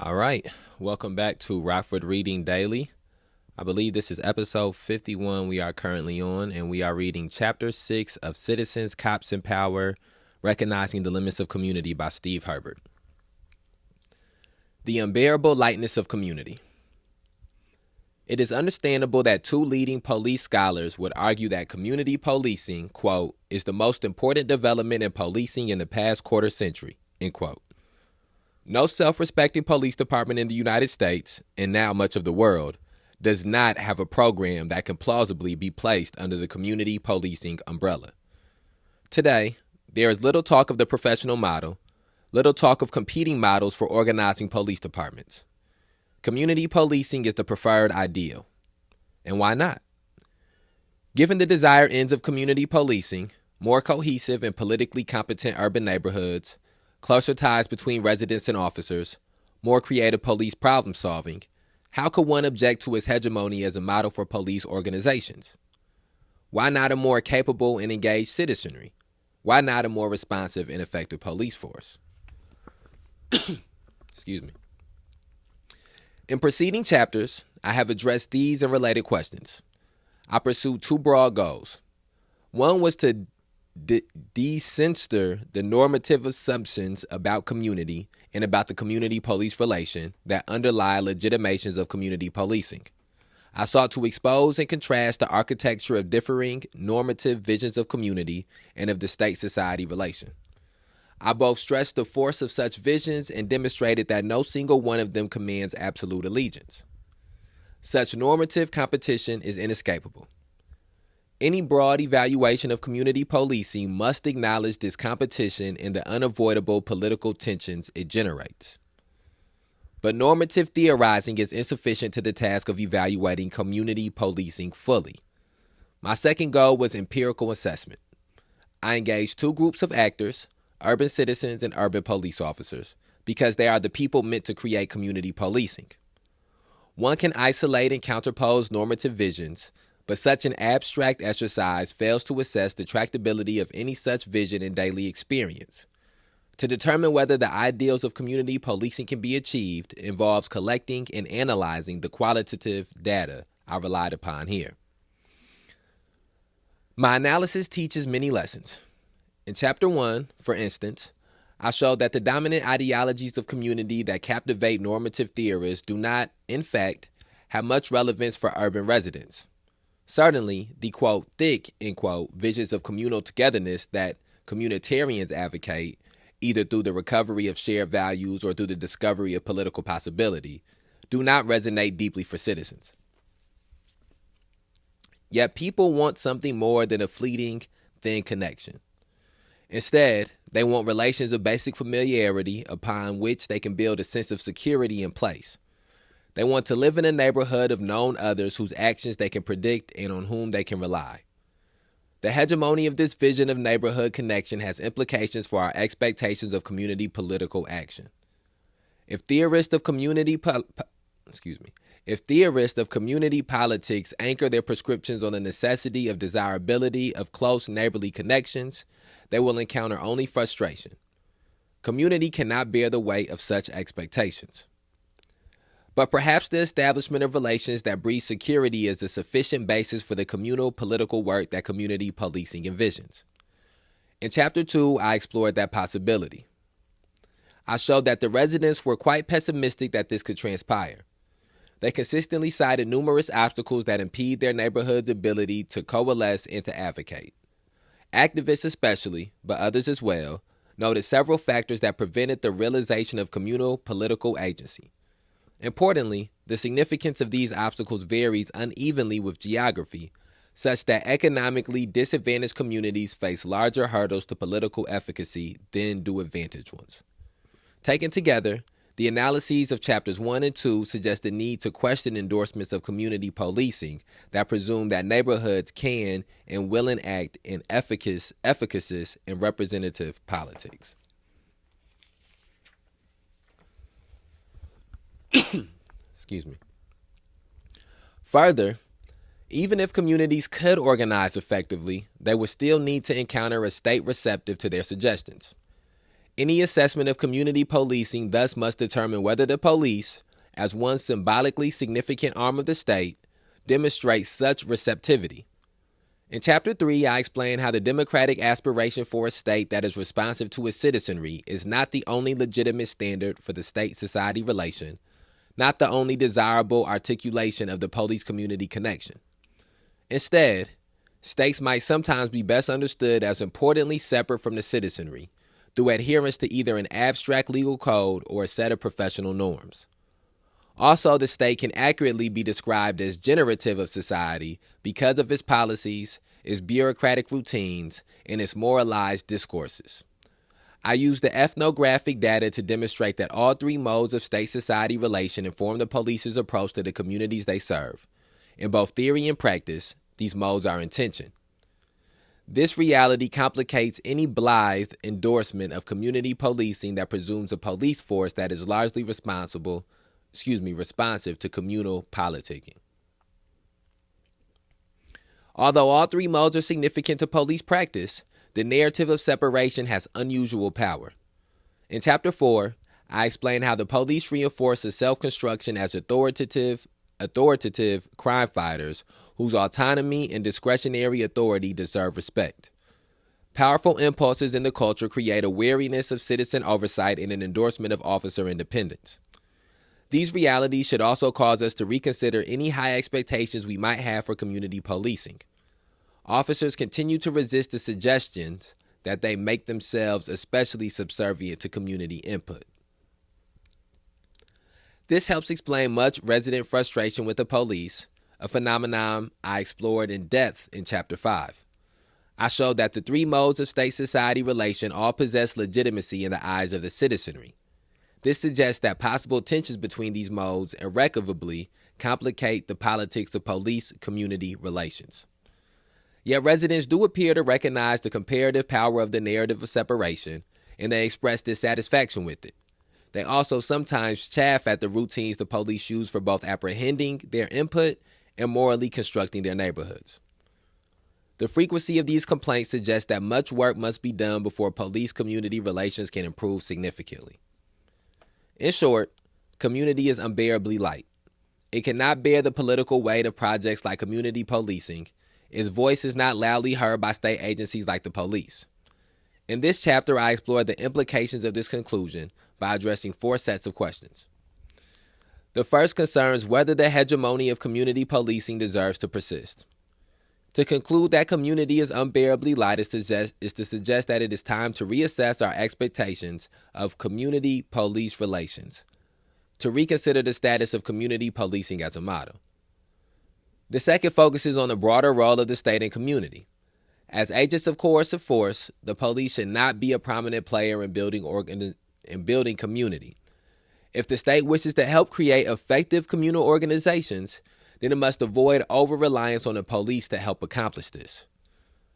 All right. Welcome back to Rockford Reading Daily. I believe this is episode 51 we are currently on, and we are reading Chapter 6 of Citizens, Cops, and Power, Recognizing the Limits of Community by Steve Herbert. The Unbearable Lightness of Community. It is understandable that two leading police scholars would argue that community policing, quote, is the most important development in policing in the past quarter century, end quote. No self-respecting police department in the United States, and now much of the world, does not have a program that can plausibly be placed under the community policing umbrella. Today, there is little talk of the professional model, little talk of competing models for organizing police departments. Community policing is the preferred ideal. And why not? Given the desired ends of community policing, more cohesive and politically competent urban neighborhoods, closer ties between residents and officers, more creative police problem solving, how could one object to its hegemony as a model for police organizations? Why not a more capable and engaged citizenry? Why not a more responsive and effective police force? Excuse me. In preceding chapters, I have addressed these and related questions. I pursued two broad goals. One was to decensor the normative assumptions about community and about the community-police relation that underlie legitimations of community policing. I sought to expose and contrast the architecture of differing normative visions of community and of the state-society relation. I both stressed the force of such visions and demonstrated that no single one of them commands absolute allegiance. Such normative competition is inescapable. Any broad evaluation of community policing must acknowledge this competition and the unavoidable political tensions it generates. But normative theorizing is insufficient to the task of evaluating community policing fully. My second goal was empirical assessment. I engaged two groups of actors, urban citizens and urban police officers, because they are the people meant to create community policing. One can isolate and counterpose normative visions, but such an abstract exercise fails to assess the tractability of any such vision in daily experience. To determine whether the ideals of community policing can be achieved involves collecting and analyzing the qualitative data I relied upon here. My analysis teaches many lessons. In Chapter 1, for instance, I showed that the dominant ideologies of community that captivate normative theorists do not, in fact, have much relevance for urban residents. Certainly, the, quote, thick, end quote, visions of communal togetherness that communitarians advocate, either through the recovery of shared values or through the discovery of political possibility, do not resonate deeply for citizens. Yet people want something more than a fleeting, thin connection. Instead, they want relations of basic familiarity upon which they can build a sense of security in place. They want to live in a neighborhood of known others whose actions they can predict and on whom they can rely. The hegemony of this vision of neighborhood connection has implications for our expectations of community political action. If theorists of community politics anchor their prescriptions on the necessity of desirability of close neighborly connections, they will encounter only frustration. Community cannot bear the weight of such expectations. But perhaps the establishment of relations that breed security is a sufficient basis for the communal political work that community policing envisions. In Chapter 2, I explored that possibility. I showed that the residents were quite pessimistic that this could transpire. They consistently cited numerous obstacles that impede their neighborhood's ability to coalesce and to advocate. Activists especially, but others as well, noted several factors that prevented the realization of communal political agency. Importantly, the significance of these obstacles varies unevenly with geography, such that economically disadvantaged communities face larger hurdles to political efficacy than do advantaged ones. Taken together, the analyses of Chapters 1 and 2 suggest the need to question endorsements of community policing that presume that neighborhoods can and will enact an efficacious and representative politics. Excuse me. Further, even if communities could organize effectively, they would still need to encounter a state receptive to their suggestions. Any assessment of community policing thus must determine whether the police, as one symbolically significant arm of the state, demonstrates such receptivity. In Chapter 3, I explain how the democratic aspiration for a state that is responsive to its citizenry is not the only legitimate standard for the state-society relation, not the only desirable articulation of the police-community connection. Instead, states might sometimes be best understood as importantly separate from the citizenry through adherence to either an abstract legal code or a set of professional norms. Also, the state can accurately be described as generative of society because of its policies, its bureaucratic routines, and its moralized discourses. I use the ethnographic data to demonstrate that all three modes of state-society relation inform the police's approach to the communities they serve. In both theory and practice, these modes are in tension. This reality complicates any blithe endorsement of community policing that presumes a police force that is largely responsive to communal politicking. Although all three modes are significant to police practice, the narrative of separation has unusual power. In Chapter 4, I explain how the police reinforce a self-construction as authoritative crime fighters whose autonomy and discretionary authority deserve respect. Powerful impulses in the culture create a wariness of citizen oversight and an endorsement of officer independence. These realities should also cause us to reconsider any high expectations we might have for community policing. Officers continue to resist the suggestions that they make themselves especially subservient to community input. This helps explain much resident frustration with the police, a phenomenon I explored in depth in Chapter 5. I showed that the three modes of state-society relation all possess legitimacy in the eyes of the citizenry. This suggests that possible tensions between these modes irrecoverably complicate the politics of police-community relations. Yet residents do appear to recognize the comparative power of the narrative of separation, and they express dissatisfaction with it. They also sometimes chaff at the routines the police use for both apprehending their input and morally constructing their neighborhoods. The frequency of these complaints suggests that much work must be done before police-community relations can improve significantly. In short, community is unbearably light. It cannot bear the political weight of projects like community policing. Its voice is not loudly heard by state agencies like the police. In this chapter, I explore the implications of this conclusion by addressing 4 sets of questions. The first concerns whether the hegemony of community policing deserves to persist. To conclude that community is unbearably light is to suggest that it is time to reassess our expectations of community police relations, to reconsider the status of community policing as a model. The second focuses on the broader role of the state and community. As agents of coercive force, the police should not be a prominent player in building community. If the state wishes to help create effective communal organizations, then it must avoid over-reliance on the police to help accomplish this.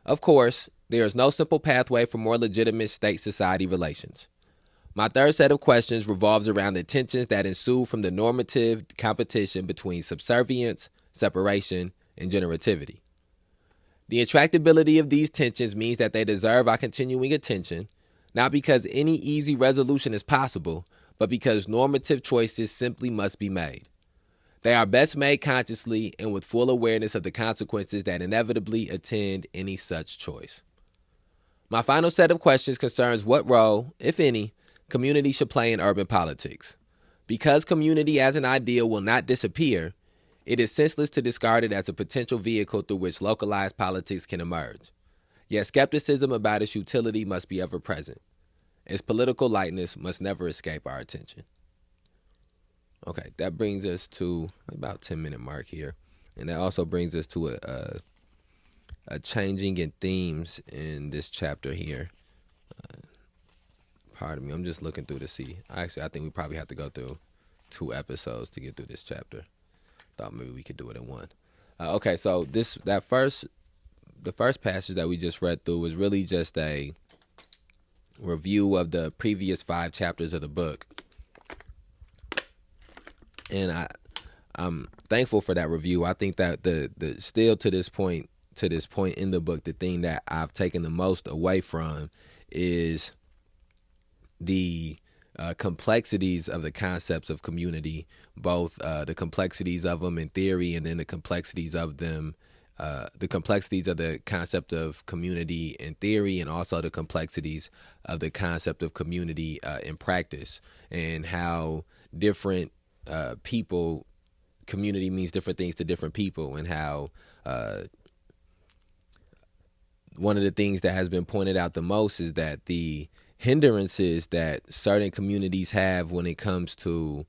Of course, there is no simple pathway for more legitimate state-society relations. My third set of questions revolves around the tensions that ensue from the normative competition between subservience, separation, and generativity. The intractability of these tensions means that they deserve our continuing attention, not because any easy resolution is possible, but because normative choices simply must be made. They are best made consciously and with full awareness of the consequences that inevitably attend any such choice. My final set of questions concerns what role, if any, community should play in urban politics. Because community as an ideal will not disappear, it is senseless to discard it as a potential vehicle through which localized politics can emerge. Yet skepticism about its utility must be ever present. Its political lightness must never escape our attention. Okay, that brings us to about 10-minute mark here. And that also brings us to a changing in themes in this chapter here. Pardon me, I'm just looking through to see. Actually, I think we probably have to go through 2 episodes to get through this chapter. Thought maybe we could do it in one. Okay, so the first passage that we just read through was really just a review of the previous 5 chapters of the book. And I'm thankful for that review. I think that the still to this point in the book, the thing that I've taken the most away from is the complexities of the concepts of community, both the complexities of them in theory, and then the complexities of them, the complexities of the concept of community in theory, and also the complexities of the concept of community in practice, and how different people, community means different things to different people, and how one of the things that has been pointed out the most is that the hindrances that certain communities have when it comes to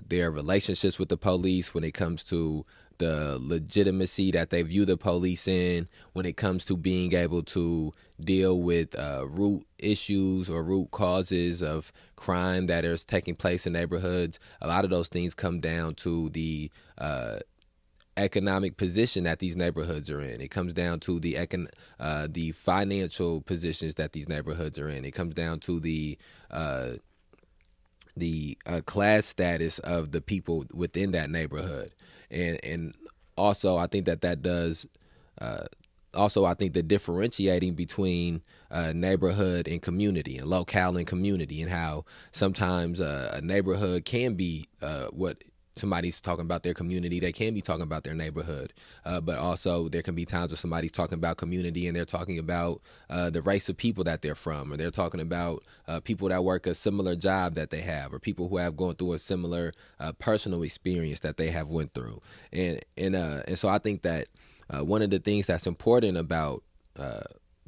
their relationships with the police, when it comes to the legitimacy that they view the police in, when it comes to being able to deal with root issues or root causes of crime that is taking place in neighborhoods. A lot of those things come down to the economic position that these neighborhoods are in. It comes down to the financial positions that these neighborhoods are in. It comes down to the class status of the people within that neighborhood. And also, I think that does. Also, I think the differentiating between neighborhood and community, and locale and community, and how sometimes a neighborhood can be what somebody's talking about their community, they can be talking about their neighborhood. But also there can be times where somebody's talking about community and they're talking about the race of people that they're from, or they're talking about people that work a similar job that they have, or people who have gone through a similar personal experience that they have went through. And so I think that one of the things that's important about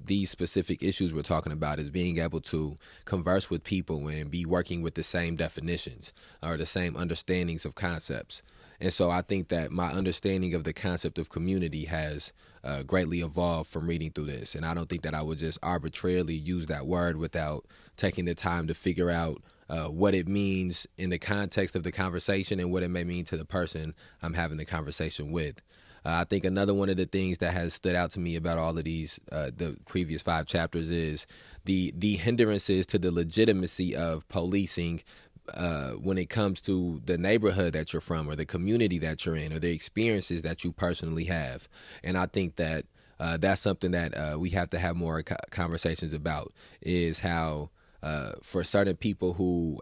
these specific issues we're talking about is being able to converse with people and be working with the same definitions or the same understandings of concepts. And so I think that my understanding of the concept of community has greatly evolved from reading through this. And I don't think that I would just arbitrarily use that word without taking the time to figure out what it means in the context of the conversation and what it may mean to the person I'm having the conversation with. I think another one of the things that has stood out to me about all of these, the previous 5 chapters, is the hindrances to the legitimacy of policing when it comes to the neighborhood that you're from, or the community that you're in, or the experiences that you personally have. And I think that that's something that we have to have more conversations about, is how for certain people who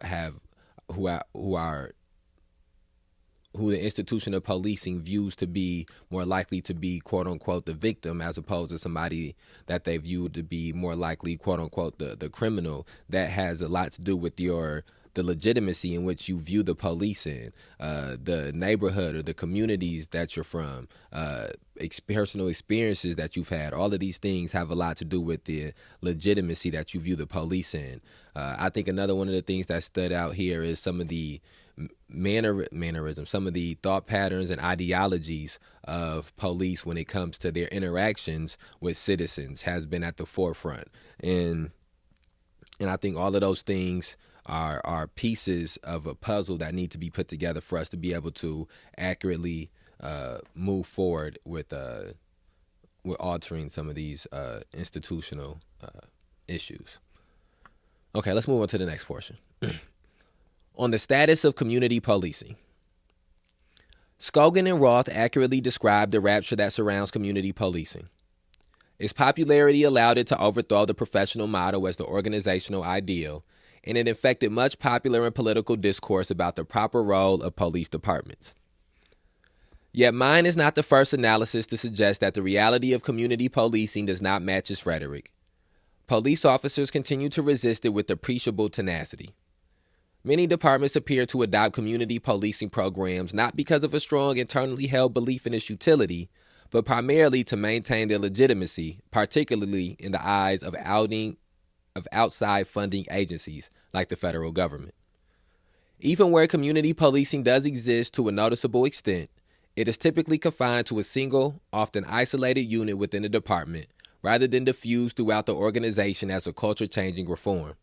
the institution of policing views to be more likely to be, quote unquote, the victim, as opposed to somebody that they view to be more likely, quote unquote, the criminal, that has a lot to do with the legitimacy in which you view the police in, the neighborhood or the communities that you're from, personal experiences that you've had. All of these things have a lot to do with the legitimacy that you view the police in. I think another one of the things that stood out here is some of the mannerisms, some of the thought patterns and ideologies of police when it comes to their interactions with citizens has been at the forefront. And I think all of those things are pieces of a puzzle that need to be put together for us to be able to accurately move forward with altering some of these institutional issues. Okay, let's move on to the next portion. On the status of community policing. Scogan and Roth accurately described the rapture that surrounds community policing. Its popularity allowed it to overthrow the professional model as the organizational ideal, and it infected much popular and political discourse about the proper role of police departments. Yet mine is not the first analysis to suggest that the reality of community policing does not match its rhetoric. Police officers continue to resist it with appreciable tenacity. Many departments appear to adopt community policing programs not because of a strong internally held belief in its utility, but primarily to maintain their legitimacy, particularly in the eyes of outside funding agencies like the federal government. Even where community policing does exist to a noticeable extent, it is typically confined to a single, often isolated unit within a department, rather than diffused throughout the organization as a culture-changing reform.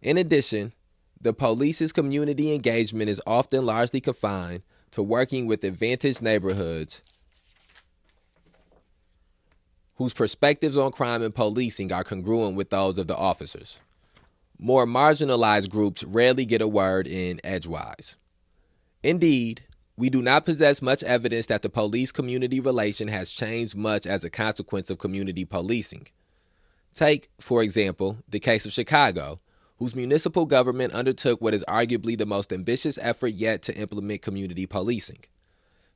In addition, the police's community engagement is often largely confined to working with advantaged neighborhoods whose perspectives on crime and policing are congruent with those of the officers. More marginalized groups rarely get a word in edgewise. Indeed, we do not possess much evidence that the police-community relation has changed much as a consequence of community policing. Take, for example, the case of Chicago, whose municipal government undertook what is arguably the most ambitious effort yet to implement community policing.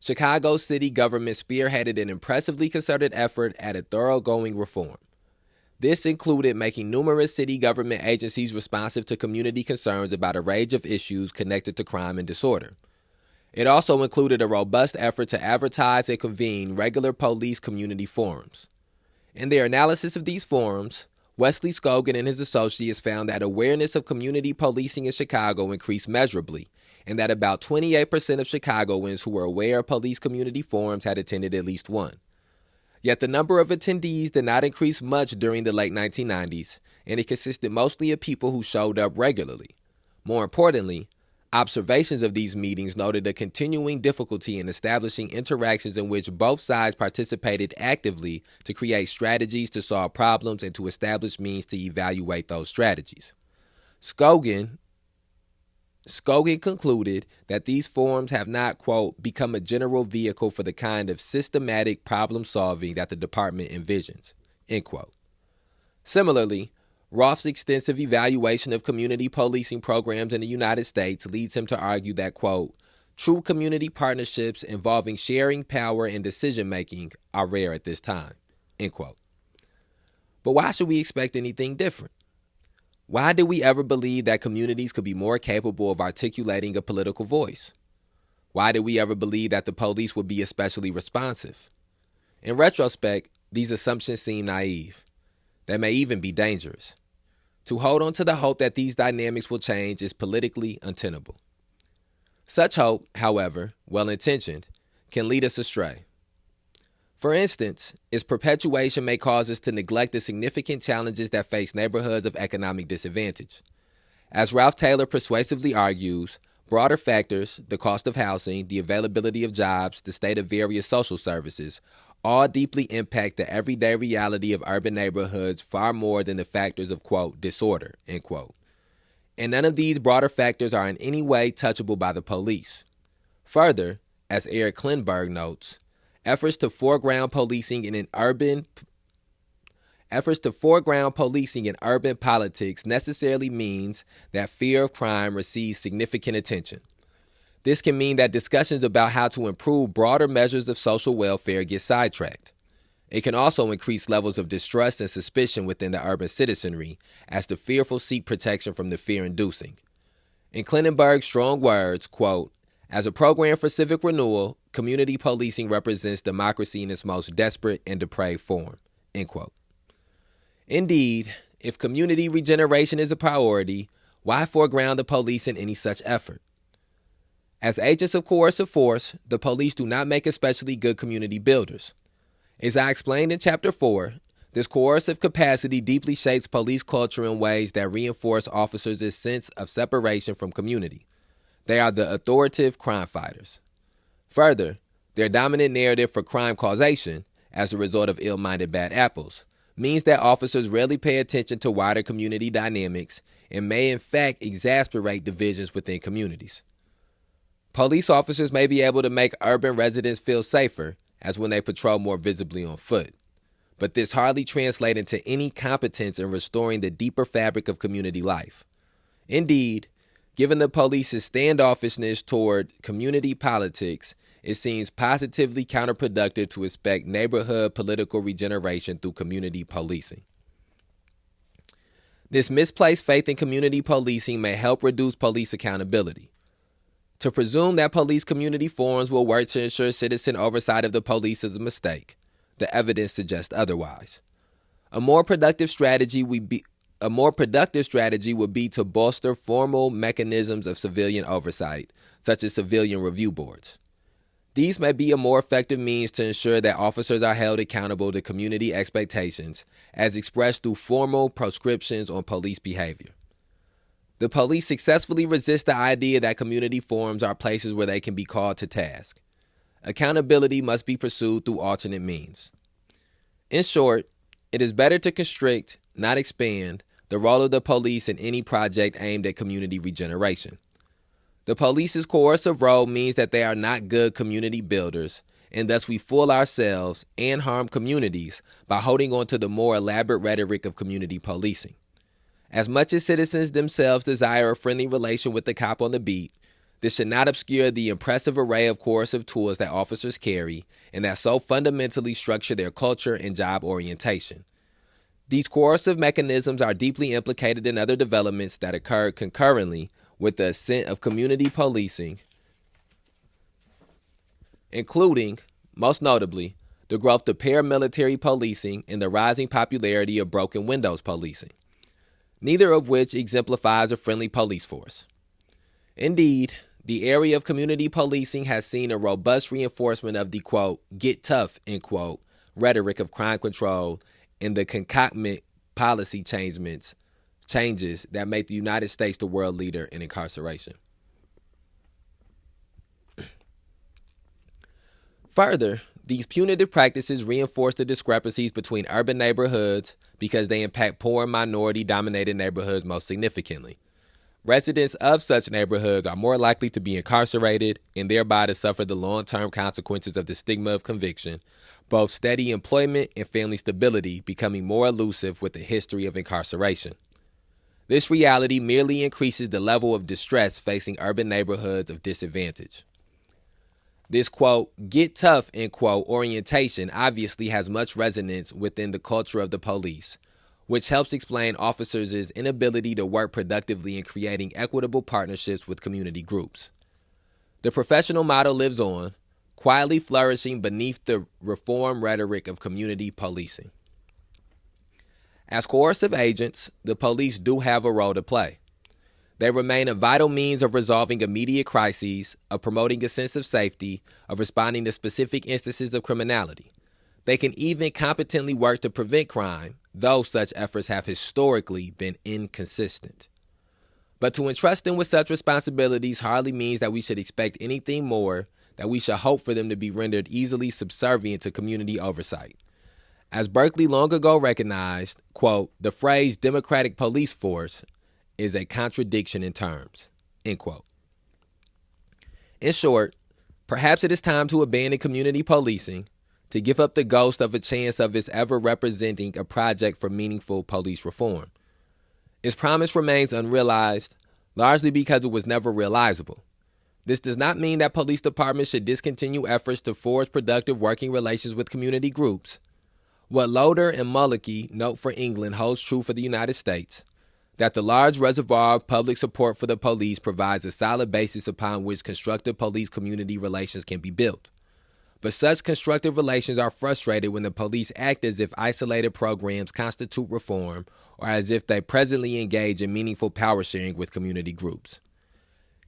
Chicago city government spearheaded an impressively concerted effort at a thoroughgoing reform. This included making numerous city government agencies responsive to community concerns about a range of issues connected to crime and disorder. It also included a robust effort to advertise and convene regular police community forums. In their analysis of these forums, Wesley Scoggin and his associates found that awareness of community policing in Chicago increased measurably, and that about 28% of Chicagoans who were aware of police community forums had attended at least one. Yet the number of attendees did not increase much during the late 1990s, and it consisted mostly of people who showed up regularly. More importantly, observations of these meetings noted a continuing difficulty in establishing interactions in which both sides participated actively to create strategies to solve problems and to establish means to evaluate those strategies. Scoggin concluded that these forums have not, quote, become a general vehicle for the kind of systematic problem solving that the department envisions, end quote. Similarly, Roth's extensive evaluation of community policing programs in the United States leads him to argue that, quote, true community partnerships involving sharing power and decision-making are rare at this time, end quote. But why should we expect anything different? Why did we ever believe that communities could be more capable of articulating a political voice? Why did we ever believe that the police would be especially responsive? In retrospect, these assumptions seem naive. They may even be dangerous. To hold on to the hope that these dynamics will change is politically untenable. Such hope, however, well-intentioned, can lead us astray. For instance, its perpetuation may cause us to neglect the significant challenges that face neighborhoods of economic disadvantage. As Ralph Taylor persuasively argues, broader factors, the cost of housing, the availability of jobs, the state of various social services, all deeply impact the everyday reality of urban neighborhoods far more than the factors of, quote, disorder, end quote. And none of these broader factors are in any way touchable by the police. Further, as Eric Klinberg notes, efforts to foreground policing in urban politics necessarily means that fear of crime receives significant attention. This can mean that discussions about how to improve broader measures of social welfare get sidetracked. It can also increase levels of distrust and suspicion within the urban citizenry as the fearful seek protection from the fear-inducing. In Klinberg's strong words, quote, as a program for civic renewal, community policing represents democracy in its most desperate and depraved form, end quote. Indeed, if community regeneration is a priority, why foreground the police in any such effort? As agents of coercive force, the police do not make especially good community builders. As I explained in Chapter 4, this coercive capacity deeply shapes police culture in ways that reinforce officers' sense of separation from community. They are the authoritative crime fighters. Further, their dominant narrative for crime causation, as a result of ill-minded bad apples, means that officers rarely pay attention to wider community dynamics and may in fact exacerbate divisions within communities. Police officers may be able to make urban residents feel safer, as when they patrol more visibly on foot, but this hardly translates into any competence in restoring the deeper fabric of community life. Indeed, given the police's standoffishness toward community politics, it seems positively counterproductive to expect neighborhood political regeneration through community policing. This misplaced faith in community policing may help reduce police accountability. To presume that police community forums will work to ensure citizen oversight of the police is a mistake. The evidence suggests otherwise. A more productive strategy would be to bolster formal mechanisms of civilian oversight, such as civilian review boards. These may be a more effective means to ensure that officers are held accountable to community expectations, as expressed through formal proscriptions on police behavior. The police successfully resist the idea that community forums are places where they can be called to task. Accountability must be pursued through alternate means. In short, it is better to constrict, not expand, the role of the police in any project aimed at community regeneration. The police's coercive role means that they are not good community builders, and thus we fool ourselves and harm communities by holding on to the more elaborate rhetoric of community policing. As much as citizens themselves desire a friendly relation with the cop on the beat, this should not obscure the impressive array of coercive tools that officers carry and that so fundamentally structure their culture and job orientation. These coercive mechanisms are deeply implicated in other developments that occurred concurrently with the ascent of community policing, including, most notably, the growth of paramilitary policing and the rising popularity of broken windows policing, neither of which exemplifies a friendly police force. Indeed, the area of community policing has seen a robust reinforcement of the, quote, get tough, end quote, rhetoric of crime control and the concomitant policy changes that make the United States the world leader in incarceration. Further, these punitive practices reinforce the discrepancies between urban neighborhoods because they impact poor and minority-dominated neighborhoods most significantly. Residents of such neighborhoods are more likely to be incarcerated and thereby to suffer the long-term consequences of the stigma of conviction, both steady employment and family stability becoming more elusive with the history of incarceration. This reality merely increases the level of distress facing urban neighborhoods of disadvantage. This, quote, get tough, end quote, orientation obviously has much resonance within the culture of the police, which helps explain officers' inability to work productively in creating equitable partnerships with community groups. The professional model lives on, quietly flourishing beneath the reform rhetoric of community policing. As coercive agents, the police do have a role to play. They remain a vital means of resolving immediate crises, of promoting a sense of safety, of responding to specific instances of criminality. They can even competently work to prevent crime, though such efforts have historically been inconsistent. But to entrust them with such responsibilities hardly means that we should expect anything more, that we should hope for them to be rendered easily subservient to community oversight. As Berkeley long ago recognized, quote, the phrase democratic police force is a contradiction in terms, end quote. In short, perhaps it is time to abandon community policing, to give up the ghost of a chance of its ever representing a project for meaningful police reform. Its promise remains unrealized, largely because it was never realizable. This does not mean that police departments should discontinue efforts to forge productive working relations with community groups. What Loader and Mullicky note for England holds true for the United States, that the large reservoir of public support for the police provides a solid basis upon which constructive police-community relations can be built. But such constructive relations are frustrated when the police act as if isolated programs constitute reform or as if they presently engage in meaningful power sharing with community groups.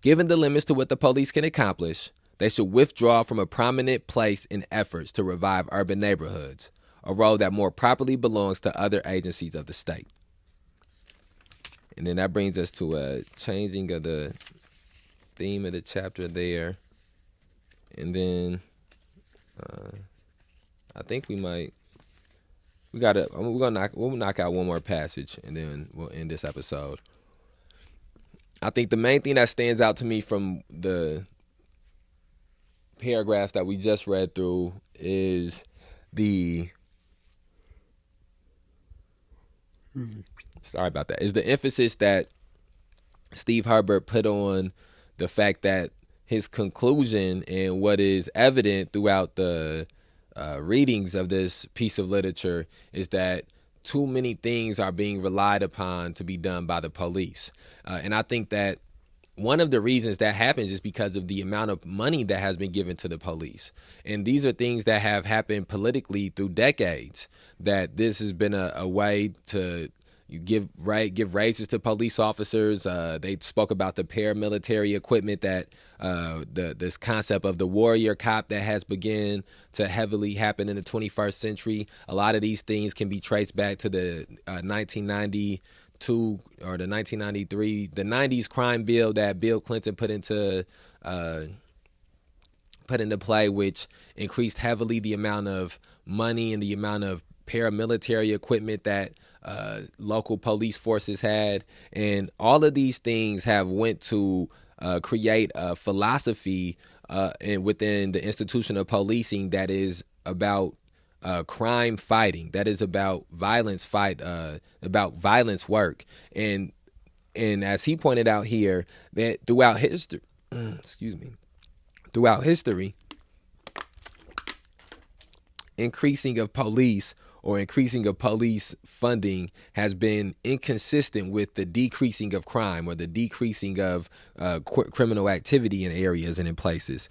Given the limits to what the police can accomplish, they should withdraw from a prominent place in efforts to revive urban neighborhoods, a role that more properly belongs to other agencies of the state. And then that brings us to a changing of the theme of the chapter there. And then I think we'll knock out one more passage and then we'll end this episode. I think the main thing that stands out to me from the paragraphs that we just read through is the emphasis that Steve Herbert put on the fact that his conclusion and what is evident throughout the readings of this piece of literature is that too many things are being relied upon to be done by the police. And I think that one of the reasons that happens is because of the amount of money that has been given to the police. And these are things that have happened politically through decades, that this has been a way to give raises to police officers. They spoke about the paramilitary equipment that this concept of the warrior cop that has begun to heavily happen in the 21st century. A lot of these things can be traced back to the 1992 or the 1993, the 90s crime bill that Bill Clinton put into play, which increased heavily the amount of money and the amount of paramilitary equipment that local police forces had. And all of these things have went to create a philosophy within the institution of policing that is about crime fighting. That is about violence about violence work. And as he pointed out here, that throughout history, throughout history, increasing of police funding has been inconsistent with the decreasing of crime or the decreasing of criminal activity in areas and in places.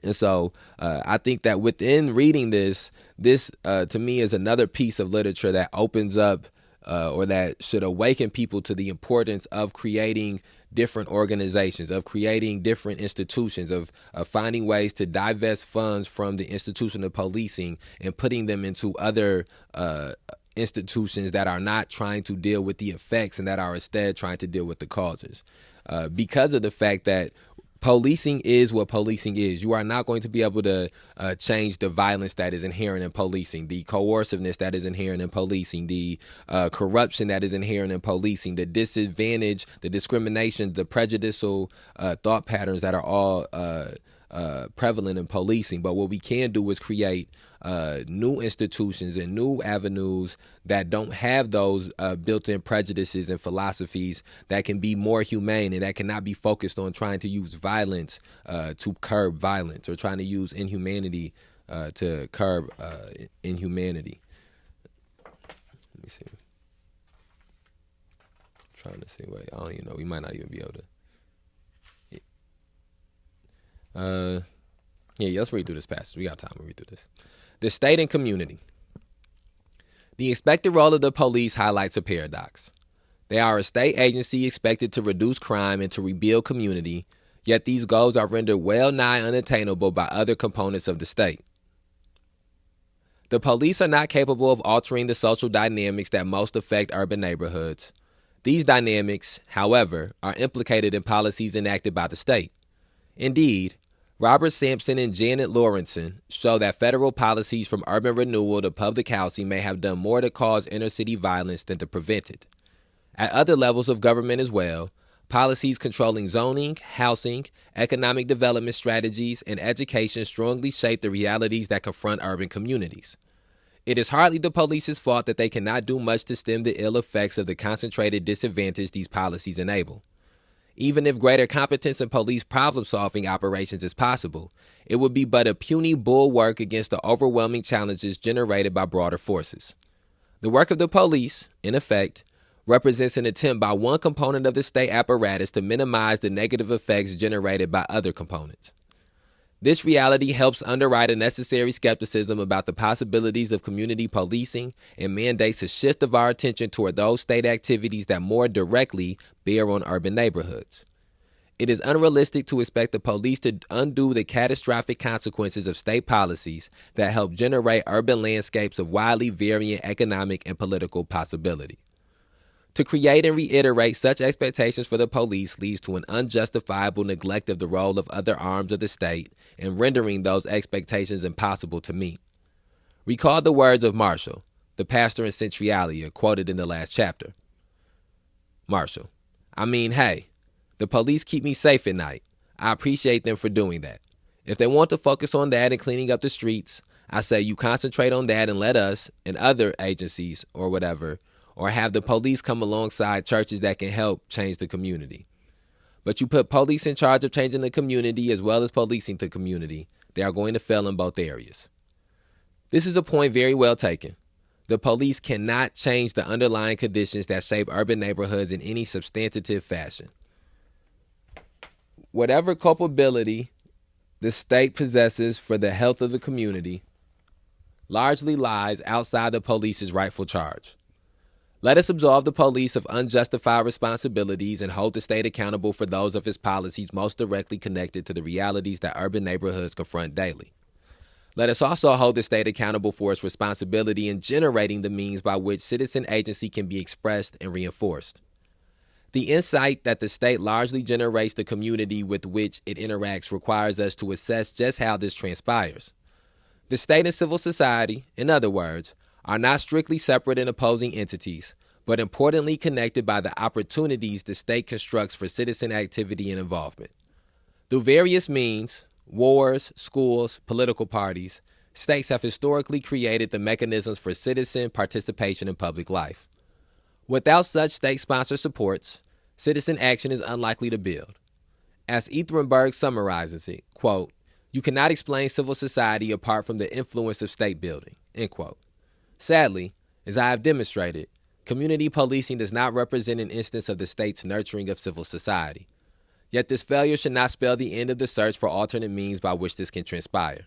And so I think that within reading this to me is another piece of literature that opens up or that should awaken people to the importance of creating different organizations, of creating different institutions, of finding ways to divest funds from the institution of policing and putting them into other institutions that are not trying to deal with the effects and that are instead trying to deal with the causes. Because of the fact that policing is what policing is. You are not going to be able to change the violence that is inherent in policing, the coerciveness that is inherent in policing, the corruption that is inherent in policing, the disadvantage, the discrimination, the prejudicial thought patterns that are all prevalent in policing. But what we can do is create new institutions and new avenues that don't have those built-in prejudices and philosophies that can be more humane and that cannot be focused on trying to use violence to curb violence or trying to use inhumanity to curb inhumanity. Let me see. I'm trying to see. Wait, I don't even know. We might not even be able to. Yeah, let's read through this passage. We got time to read through this. The state and community. The expected role of the police highlights a paradox. They are a state agency expected to reduce crime and to rebuild community, yet these goals are rendered well nigh unattainable by other components of the state. The police are not capable of altering the social dynamics that most affect urban neighborhoods. These dynamics, however, are implicated in policies enacted by the state. Indeed, Robert Sampson and Janet Lawrenson show that federal policies from urban renewal to public housing may have done more to cause inner city violence than to prevent it. At other levels of government as well, policies controlling zoning, housing, economic development strategies, and education strongly shape the realities that confront urban communities. It is hardly the police's fault that they cannot do much to stem the ill effects of the concentrated disadvantage these policies enable. Even if greater competence in police problem-solving operations is possible, it would be but a puny bulwark against the overwhelming challenges generated by broader forces. The work of the police, in effect, represents an attempt by one component of the state apparatus to minimize the negative effects generated by other components. This reality helps underwrite a necessary skepticism about the possibilities of community policing and mandates a shift of our attention toward those state activities that more directly bear on urban neighborhoods. It is unrealistic to expect the police to undo the catastrophic consequences of state policies that help generate urban landscapes of widely varying economic and political possibility. To create and reiterate such expectations for the police leads to an unjustifiable neglect of the role of other arms of the state and rendering those expectations impossible to meet. Recall the words of Marshall, the pastor in Centralia, quoted in the last chapter. Marshall: I mean, hey, the police keep me safe at night. I appreciate them for doing that. If they want to focus on that and cleaning up the streets, I say you concentrate on that and let us and other agencies or whatever, or have the police come alongside churches that can help change the community. But you put police in charge of changing the community as well as policing the community, they are going to fail in both areas. This is a point very well taken. The police cannot change the underlying conditions that shape urban neighborhoods in any substantive fashion. Whatever culpability the state possesses for the health of the community largely lies outside the police's rightful charge. Let us absolve the police of unjustified responsibilities and hold the state accountable for those of its policies most directly connected to the realities that urban neighborhoods confront daily. Let us also hold the state accountable for its responsibility in generating the means by which citizen agency can be expressed and reinforced. The insight that the state largely generates the community with which it interacts requires us to assess just how this transpires. The state and civil society, in other words, are not strictly separate and opposing entities, but importantly connected by the opportunities the state constructs for citizen activity and involvement. Through various means, wars, schools, political parties, States have historically created the mechanisms for citizen participation in public life. Without such state-sponsored supports, citizen action is unlikely to build. As Etherenberg summarizes it, quote, "You cannot explain civil society apart from the influence of state building," end quote. Sadly, as I have demonstrated, community policing does not represent an instance of the state's nurturing of civil society. Yet this failure should not spell the end of the search for alternate means by which this can transpire.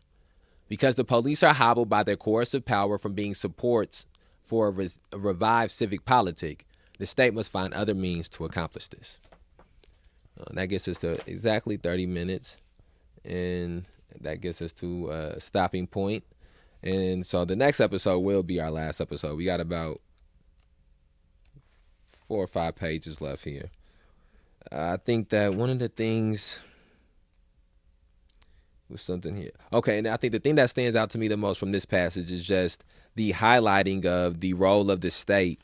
Because the police are hobbled by their coercive power from being supports for a revived civic politic, the state must find other means to accomplish this. That gets us to exactly 30 minutes, and that gets us to a stopping point. And so the next episode will be our last episode. We got about 4 or 5 pages left here. I think that one of the things was something here. Okay, and I think the thing that stands out to me the most from this passage is just the highlighting of the role of the state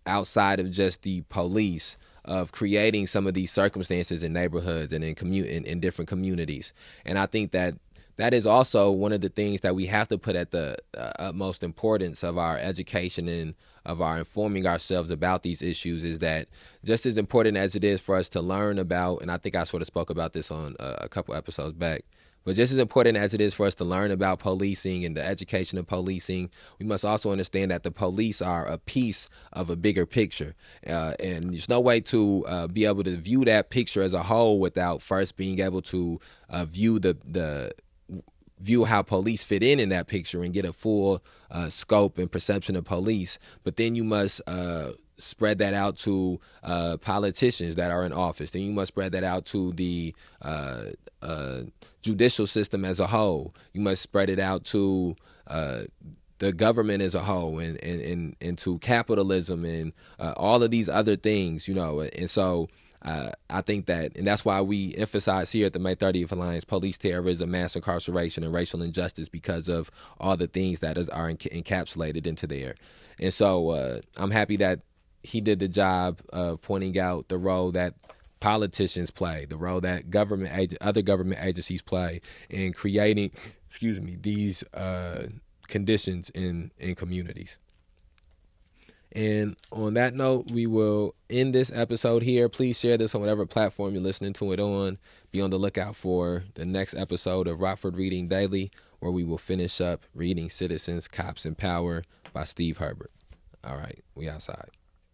outside of just the police, of creating some of these circumstances in neighborhoods and in different communities. And I think that is also one of the things that we have to put at the utmost importance of our education and of our informing ourselves about these issues, is that just as important as it is for us to learn about, and I think I sort of spoke about this on a couple episodes back, but just as important as it is for us to learn about policing and the education of policing, we must also understand that the police are a piece of a bigger picture. And there's no way to be able to view that picture as a whole without first being able to view how police fit in that picture and get a full scope and perception of police. But then you must spread that out to politicians that are in office. Then you must spread that out to the judicial system as a whole. You must spread it out to the government as a whole, and to capitalism and all of these other things, And so I think that, and that's why we emphasize here at the May 30th Alliance, police terrorism, mass incarceration, and racial injustice, because of all the things that are encapsulated into there. And so I'm happy that he did the job of pointing out the role that politicians play, the role that other government agencies play in creating, these conditions in communities. And on that note, we will end this episode here. Please share this on whatever platform you're listening to it on. Be on the lookout for the next episode of Rockford Reading Daily, where we will finish up reading Citizens, Cops, and Power by Steve Herbert. All right, we outside.